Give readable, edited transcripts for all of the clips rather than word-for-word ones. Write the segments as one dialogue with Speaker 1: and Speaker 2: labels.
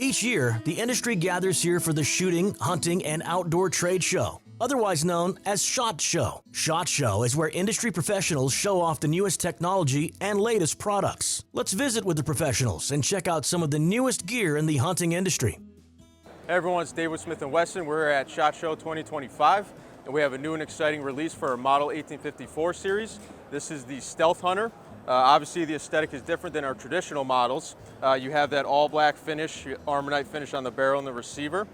Speaker 1: Each year, the industry gathers here for the Shooting, Hunting, and Outdoor Trade Show, otherwise known as SHOT Show. SHOT Show is where industry professionals show off the newest technology and latest products. Let's visit with the professionals and check out some of the newest gear in the hunting industry.
Speaker 2: Hey everyone, it's Dave with Smith & Wesson. We're at SHOT Show 2025, and we have a new and exciting release for our Model 1854 series. This is the Stealth Hunter. Obviously the aesthetic is different than our traditional models. You have that all black finish, armorite finish on the barrel and the receiver.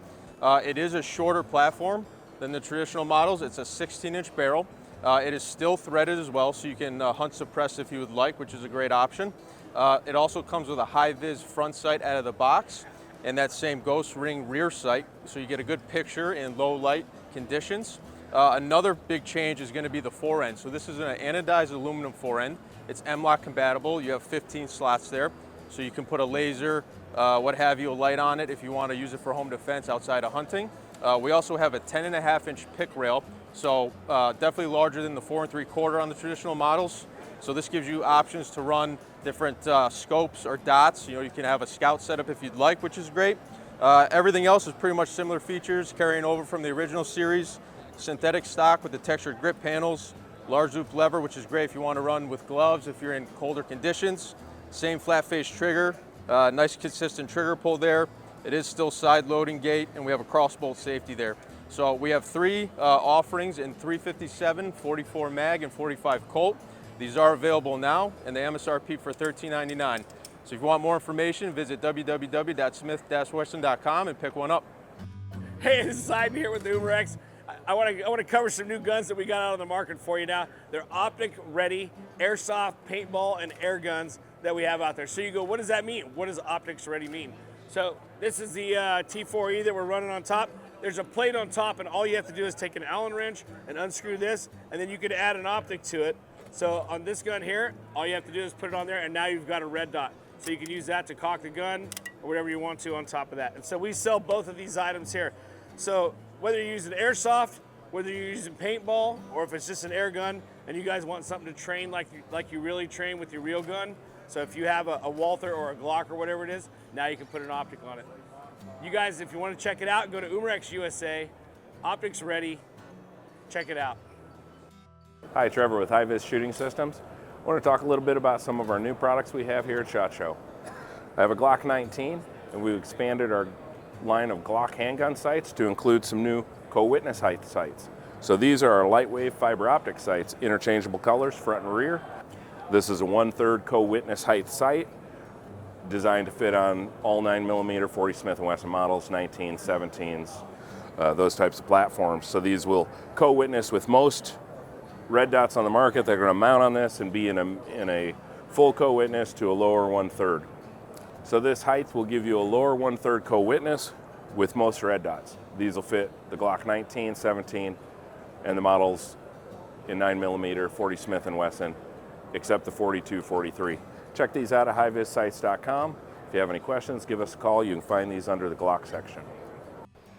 Speaker 2: It is a shorter platform than the traditional models. It's a 16-inch barrel. It is still threaded as well, so you can hunt suppress if you would like, which is a great option. It also comes with a HiViz front sight out of the box and that same ghost ring rear sight, so you get a good picture in low light conditions. Another big change is going to be the forend. So this is an anodized aluminum forend. It's M-LOK compatible. You have 15 slots there, so you can put a laser, what have you, a light on it if you want to use it for home defense outside of hunting. We also have a 10.5-inch pick rail, so definitely larger than the 4 3/4 on the traditional models. So this gives you options to run different scopes or dots. You can have a scout setup if you'd like, which is great. Everything else is pretty much similar features carrying over from the original series. Synthetic stock with the textured grip panels, large loop lever, which is great if you want to run with gloves if you're in colder conditions. Same flat face trigger, nice consistent trigger pull there. It is still side loading gate, and we have a cross bolt safety there. So we have 3 offerings in 357, 44 mag, and 45 Colt. These are available now, and the MSRP for $13.99. So if you want more information, visit www.smith-wesson.com and pick one up.
Speaker 3: Hey, this is Ivan here with Umarex. I want to cover some new guns that we got out on the market for you now. They're optic ready, airsoft, paintball, and air guns that we have out there. So you go, what does that mean? What does optics ready mean? So this is the T4E that we're running on top. There's a plate on top, and all you have to do is take an Allen wrench and unscrew this, and then you can add an optic to it. So on this gun here, all you have to do is put it on there, and now you've got a red dot. So you can use that to cock the gun or whatever you want to on top of that. And so we sell both of these items here. So whether you're using airsoft, whether you're using paintball, or if it's just an air gun and you guys want something to train like you really train with your real gun, so if you have a Walther or a Glock or whatever it is, now you can put an optic on it. You guys, if you want to check it out, go to Umarex USA, optics ready, check it out.
Speaker 4: Hi, Trevor with HiViz Shooting Systems. I want to talk a little bit about some of our new products we have here at SHOT Show. I have a Glock 19, and we've expanded our line of Glock handgun sights to include some new co-witness height sights. So these are our lightweight fiber optic sights, interchangeable colors, front and rear. This is a 1/3 co-witness height sight, designed to fit on all 9mm 40 Smith & Wesson models, 19s, 17s, those types of platforms. So these will co-witness with most red dots on the market. They're going to mount on this and be in a full co-witness to a lower 1/3. So this height will give you a lower 1/3 co-witness with most red dots. These will fit the Glock 19, 17, and the models in 9mm 40 Smith & Wesson, except the 42, 43. Check these out at HiVizSights.com. If you have any questions, give us a call. You can find these under the Glock section.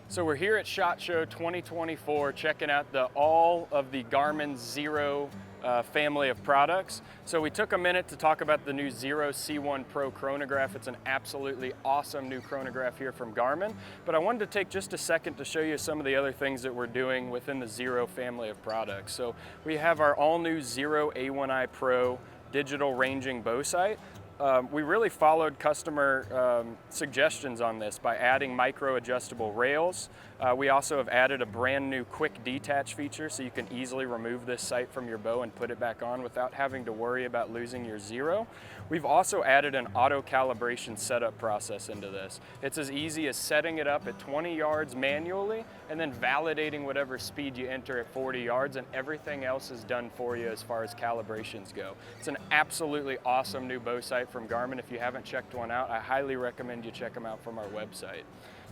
Speaker 5: So we're here at SHOT Show 2024 checking out all of the Garmin Zero family of products. So we took a minute to talk about the new Zero C1 Pro chronograph. It's an absolutely awesome new chronograph here from Garmin. But I wanted to take just a second to show you some of the other things that we're doing within the Zero family of products. So we have our all new Zero A1i Pro digital ranging bow sight. We really followed customer suggestions on this by adding micro adjustable rails. We also have added a brand new quick detach feature, so you can easily remove this sight from your bow and put it back on without having to worry about losing your Zero. We've also added an auto calibration setup process into this. It's as easy as setting it up at 20 yards manually and then validating whatever speed you enter at 40 yards, and everything else is done for you as far as calibrations go. It's an absolutely awesome new bow sight from Garmin. If you haven't checked one out, I highly recommend you check them out from our website.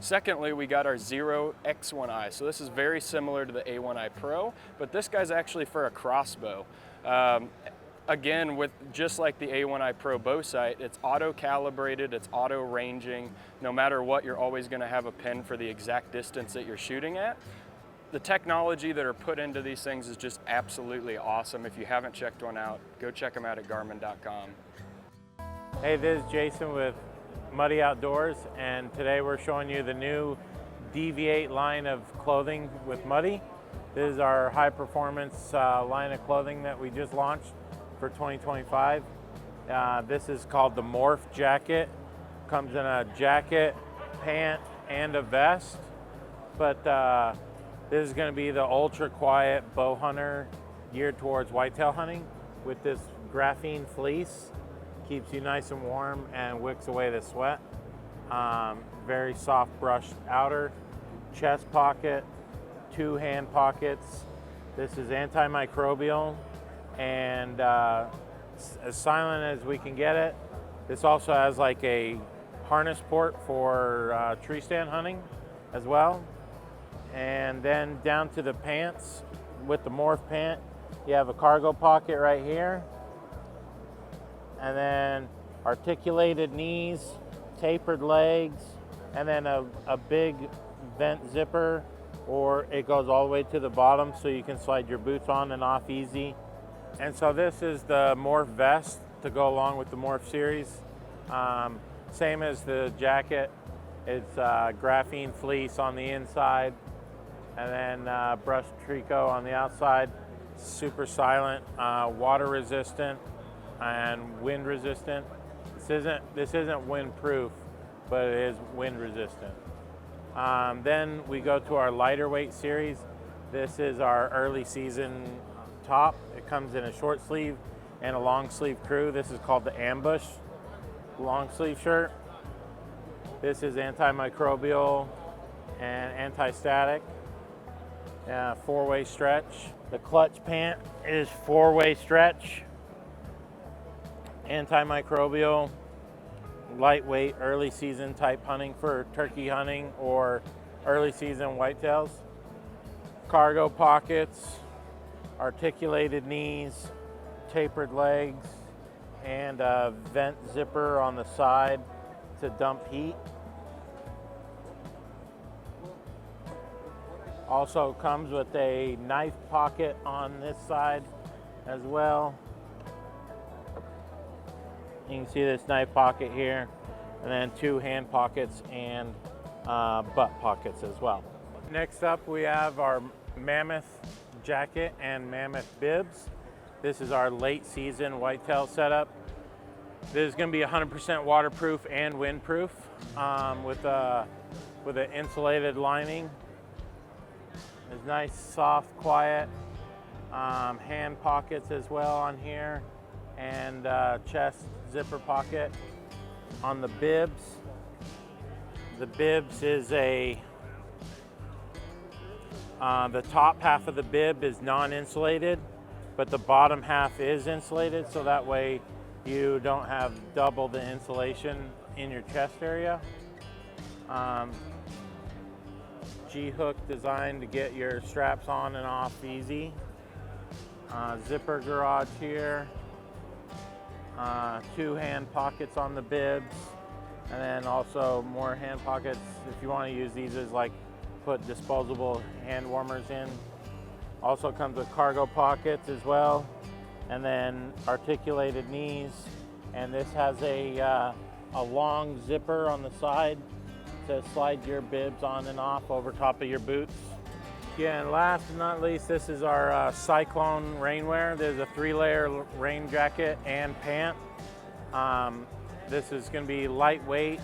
Speaker 5: Secondly, we got our Zero X1i. So this is very similar to the A1i Pro, but this guy's actually for a crossbow. Again, with just like the A1i Pro bow sight, it's auto calibrated, it's auto ranging. No matter what, you're always going to have a pin for the exact distance that you're shooting at. The technology that are put into these things is just absolutely awesome. If you haven't checked one out, go check them out at Garmin.com.
Speaker 6: Hey, this is Jason with Muddy Outdoors, and today we're showing you the new Deviate line of clothing with Muddy. This is our high performance line of clothing that we just launched for 2025. This is called the Morph Jacket. Comes in a jacket, pant, and a vest. But this is going to be the ultra quiet bow hunter geared towards whitetail hunting with this graphene fleece. Keeps you nice and warm and wicks away the sweat. Very soft brushed outer, chest pocket, 2 hand pockets. This is antimicrobial and as silent as we can get it. This also has like a harness port for tree stand hunting as well. And then down to the pants with the Morph pant, you have a cargo pocket right here. And then articulated knees, tapered legs, and then a big vent zipper, or it goes all the way to the bottom so you can slide your boots on and off easy. And so this is the Morph vest to go along with the Morph series. Same as the jacket. It's graphene fleece on the inside, and then brushed tricot on the outside. Super silent, water resistant, and wind resistant. This isn't windproof, but it is wind resistant. Then we go to our lighter weight series. This is our early season top. It comes in a short sleeve and a long sleeve crew. This is called the Ambush long sleeve shirt. This is antimicrobial and anti-static. 4-way stretch. The clutch pant is 4-way stretch. Antimicrobial, lightweight, early season type hunting for turkey hunting or early season whitetails. Cargo pockets, articulated knees, tapered legs, and a vent zipper on the side to dump heat. Also comes with a knife pocket on this side as well. You can see this knife pocket here, and then 2 hand pockets and butt pockets as well. Next up, we have our Mammoth jacket and Mammoth bibs. This is our late season whitetail setup. This is going to be 100% waterproof and windproof with an insulated lining. There's nice, soft, quiet hand pockets as well on here, and chest zipper pocket on the bibs. The bibs is the top half of the bib is non-insulated, but the bottom half is insulated, so that way you don't have double the insulation in your chest area. G-hook designed to get your straps on and off easy. Zipper garage here. 2 hand pockets on the bibs, and then also more hand pockets if you want to use these as like put disposable hand warmers in. Also comes with cargo pockets as well, and then articulated knees, and this has a long zipper on the side to slide your bibs on and off over top of your boots. Yeah, and last but not least, this is our Cyclone rainwear. There's a 3-layer rain jacket and pant. This is going to be lightweight,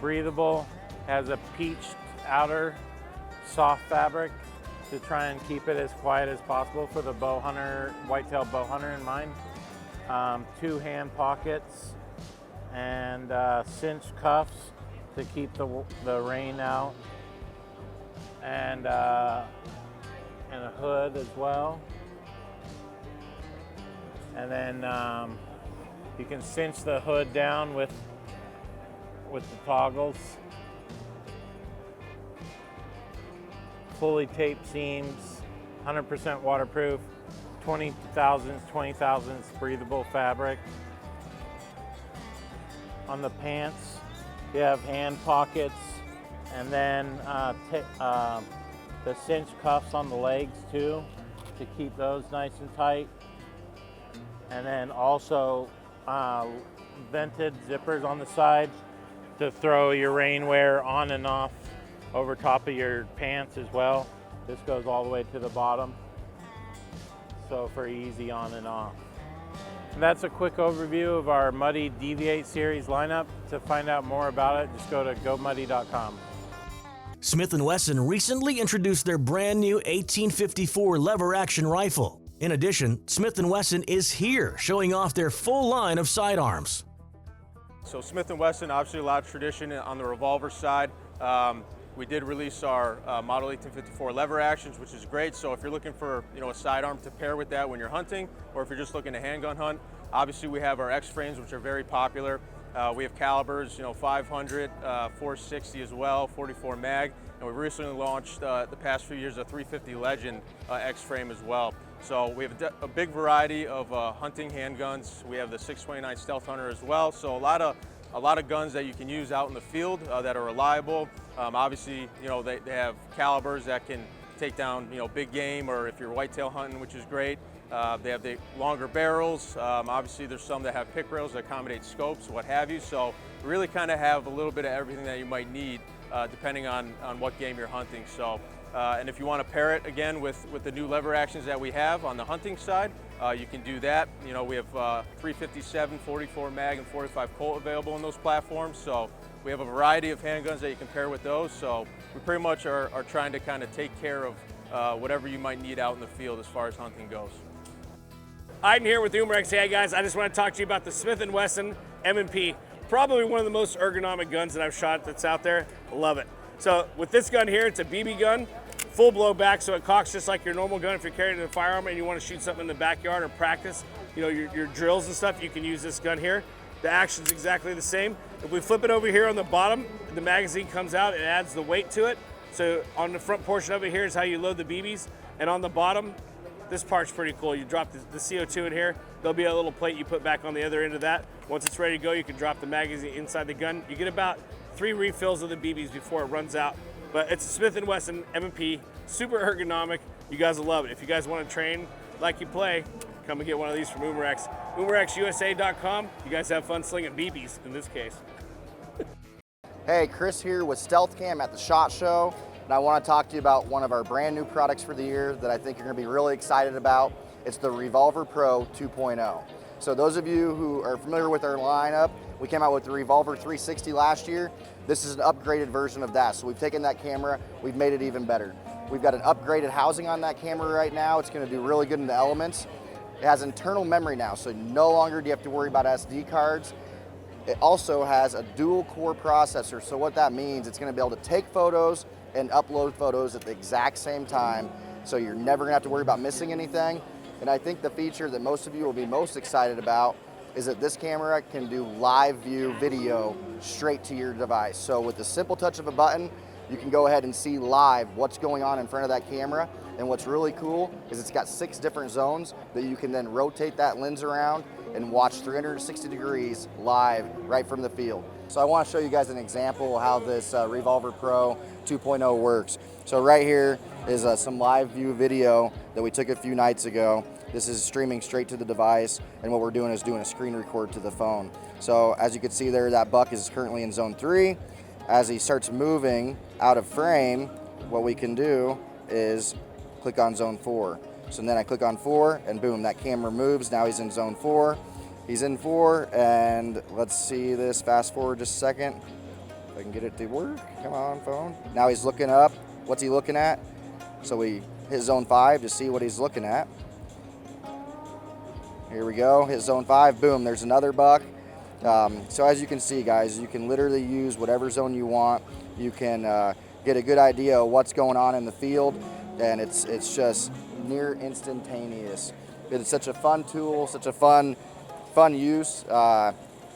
Speaker 6: breathable, has a peached outer, soft fabric to try and keep it as quiet as possible for the bow hunter, whitetail bow hunter in mind. 2 hand pockets and cinch cuffs to keep the rain out, and a hood as well. And then you can cinch the hood down with the toggles. Fully taped seams, 100% waterproof, 20 thousandths breathable fabric. On the pants, you have hand pockets, and then the cinch cuffs on the legs too, to keep those nice and tight. And then also vented zippers on the side to throw your rainwear on and off over top of your pants as well. This goes all the way to the bottom, so for easy on and off. And that's a quick overview of our Muddy Deviate series lineup. To find out more about it, just go to gomuddy.com.
Speaker 1: Smith & Wesson recently introduced their brand new 1854 lever action rifle. In addition, Smith & Wesson is here showing off their full line of sidearms.
Speaker 2: So Smith & Wesson, obviously a lot of tradition on the revolver side. We did release our Model 1854 lever actions, which is great. So if you're looking for a sidearm to pair with that when you're hunting, or if you're just looking to handgun hunt, obviously we have our X frames, which are very popular. We have calibers, 500, 460 as well, 44 mag, and we recently launched the past few years a 350 Legend X frame as well. So we have a big variety of hunting handguns. We have the 629 Stealth Hunter as well. So a lot of guns that you can use out in the field that are reliable. Obviously, they have calibers that can take down big game, or if you're whitetail hunting, which is great. They have the longer barrels. Obviously, there's some that have pick rails that accommodate scopes, what have you. So we really kind of have a little bit of everything that you might need depending on what game you're hunting. So, and if you want to pair it again with the new lever actions that we have on the hunting side, you can do that. We have 357, 44 mag, and 45 Colt available in those platforms. So we have a variety of handguns that you can pair with those. So we pretty much are trying to kind of take care of whatever you might need out in the field as far as hunting goes.
Speaker 3: I'm here with Umarex. Hey guys, I just want to talk to you about the Smith & Wesson M&P. Probably one of the most ergonomic guns that I've shot that's out there. Love it. So with this gun here, it's a BB gun, full blowback, so it cocks just like your normal gun. If you're carrying a firearm and you want to shoot something in the backyard or practice, your drills and stuff, you can use this gun here. The action's exactly the same. If we flip it over here on the bottom, the magazine comes out and adds the weight to it. So on the front portion of it here is how you load the BBs, and on the bottom, this part's pretty cool. You drop the CO2 in here. There'll be a little plate you put back on the other end of that. Once it's ready to go, you can drop the magazine inside the gun. You get about 3 refills of the BBs before it runs out. But it's a Smith & Wesson M&P, super ergonomic. You guys will love it. If you guys want to train like you play, come and get one of these from Umarex. UmarexUSA.com. You guys have fun slinging BBs in this case.
Speaker 7: Hey, Chris here with Stealth Cam at the SHOT Show, and I want to talk to you about one of our brand new products for the year that I think you're going to be really excited about. It's the Revolver Pro 2.0. So those of you who are familiar with our lineup, we came out with the Revolver 360 last year. This is an upgraded version of that. So we've taken that camera, we've made it even better. We've got an upgraded housing on that camera right now. It's going to do really good in the elements. It has internal memory now, so no longer do you have to worry about SD cards. It also has a dual core processor, so what that means, it's going to be able to take photos and upload photos at the exact same time, so you're never going to have to worry about missing anything. And I think the feature that most of you will be most excited about is that this camera can do live view video straight to your device. So with the simple touch of a button, you can go ahead and see live what's going on in front of that camera. And what's really cool is it's got 6 different zones that you can then rotate that lens around and watch 360 degrees live right from the field. So I want to show you guys an example of how this Revolver Pro 2.0 works. So right here is some live view video that we took a few nights ago. This is streaming straight to the device, and what we're doing is doing a screen record to the phone. So as you can see there, that buck is currently in zone 3. As he starts moving out of frame, what we can do is click on zone 4. So then I click on 4, and boom, that camera moves. Now he's in zone 4. He's in 4, and let's see this, fast forward just a second. If I can get it to work, come on phone. Now he's looking up. What's he looking at? So we hit zone 5 to see what he's looking at. Here we go, hit zone 5, boom, there's another buck. So as you can see, guys, you can literally use whatever zone you want. You can get a good idea of what's going on in the field, and it's just near instantaneous. It's such a fun tool, such a fun use,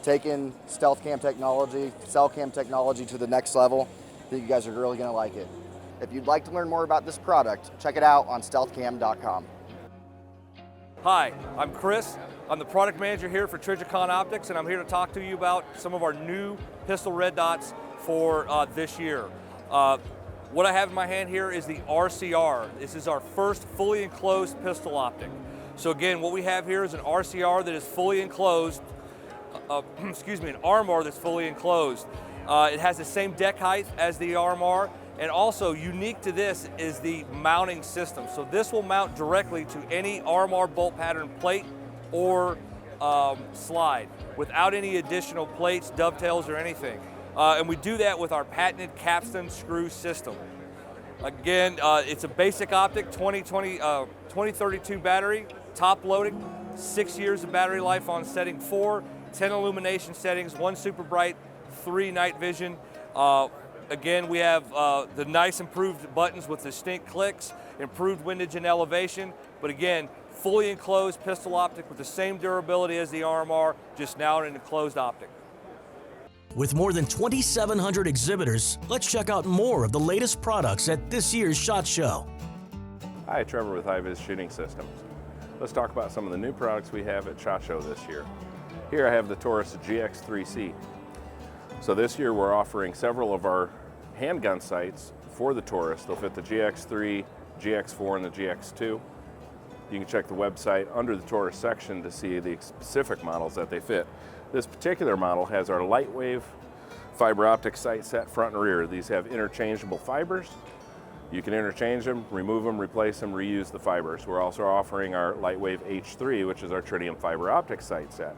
Speaker 7: taking stealth cam technology, cell cam technology to the next level. I think you guys are really gonna like it. If you'd like to learn more about this product, check it out on stealthcam.com.
Speaker 8: Hi, I'm Chris. I'm the product manager here for Trijicon Optics, and I'm here to talk to you about some of our new pistol red dots for this year. What I have in my hand here is the RCR. This is our first fully enclosed pistol optic. So again, what we have here is an RCR that is fully enclosed, an armor that's fully enclosed. It has the same deck height as the RMR, and also unique to this is the mounting system. So this will mount directly to any RMR bolt pattern plate or slide without any additional plates, dovetails, or anything. And we do that with our patented capstan screw system. Again, it's a basic optic, 2032 battery, top loading, 6 years of battery life on setting 4, 10 illumination settings, 1 super bright, 3 night vision. Again, we have the nice improved buttons with distinct clicks, improved windage and elevation, but again, fully enclosed pistol optic with the same durability as the RMR, just now in an enclosed optic.
Speaker 1: With more than 2,700 exhibitors, let's check out more of the latest products at this year's SHOT Show.
Speaker 4: Hi, Trevor with HiViz Shooting Systems. Let's talk about some of the new products we have at SHOT Show this year. Here I have the Taurus GX3C. So this year we're offering several of our handgun sights for the Taurus. They'll fit the GX3, GX4, and the GX2. You can check the website under the Taurus section to see the specific models that they fit. This particular model has our Lightwave fiber optic sight set front and rear. These have interchangeable fibers. You can interchange them, remove them, replace them, reuse the fibers. We're also offering our Lightwave H3, which is our tritium fiber optic sight set.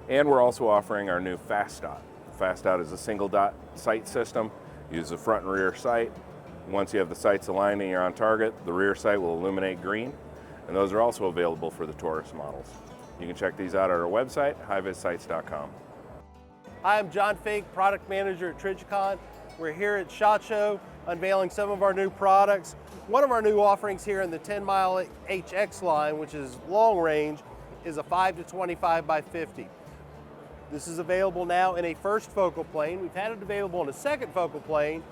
Speaker 4: And we're also offering our new Fast Dot. Fast Dot is a single dot sight system. Uses a front and rear sight. Once you have the sights aligned and you're on target, the rear sight will illuminate green. And those are also available for the Taurus models. You can check these out at our website, HiVizSights.com.
Speaker 9: Hi, I'm John Fink, Product Manager at Trijicon. We're here at SHOT Show unveiling some of our new products. One of our new offerings here in the 10-mile HX line, which is long range, is a 5 to 25 by 50. This is available now in a first focal plane. We've had it available in a second focal plane.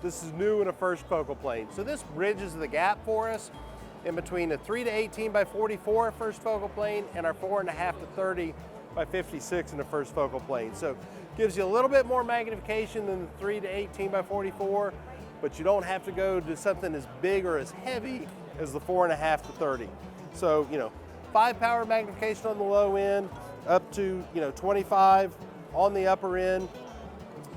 Speaker 9: This is new in a first focal plane. So this bridges the gap for us in between a 3 to 18 by 44 first focal plane and our 4.5 to 30 by 56 in the first focal plane. So gives you a little bit more magnification than the 3 to 18 by 44, but you don't have to go to something as big or as heavy as the 4.5 to 30. So, 5 power magnification on the low end, up to 25 on the upper end.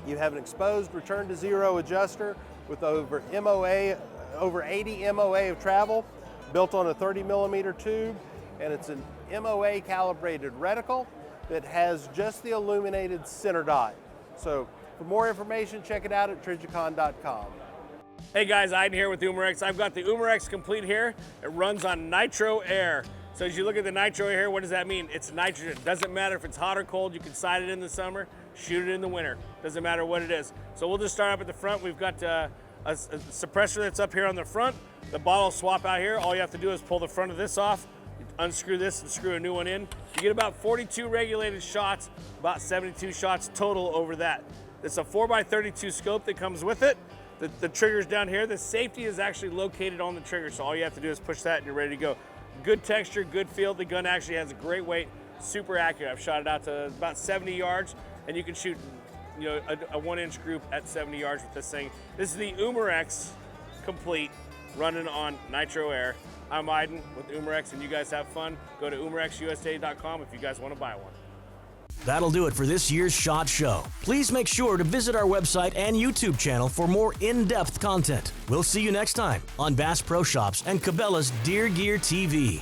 Speaker 9: You have an exposed return to zero adjuster with over 80 MOA of travel, built on a 30 millimeter tube, and it's an MOA calibrated reticle that has just the illuminated center dot. So for more information, check it out at Trijicon.com.
Speaker 3: Hey guys, Aiden here with Umarex. I've got the Umarex Complete here. It runs on Nitro Air. So as you look at the Nitro Air, what does that mean? It's nitrogen. Doesn't matter if it's hot or cold. You can sight it in the summer, shoot it in the winter. Doesn't matter what it is. So we'll just start up at the front. We've got a suppressor that's up here on the front. The bottle swap out here. All you have to do is pull the front of this off, unscrew this and screw a new one in. You get about 42 regulated shots, about 72 shots total over that. It's a 4x32 scope that comes with it. The trigger's down here. The safety is actually located on the trigger, so all you have to do is push that and you're ready to go. Good texture, good feel. The gun actually has a great weight, super accurate. I've shot it out to about 70 yards, and you can shoot a 1-inch group at 70 yards with this thing. This is the Umarex Complete, running on Nitro Air. I'm Aiden with Umarex, and you guys have fun. Go to umarexusa.com if you guys want to buy one.
Speaker 1: That'll do it for this year's SHOT Show. Please make sure to visit our website and YouTube channel for more in-depth content. We'll see you next time on Bass Pro Shops and Cabela's Deer Gear TV.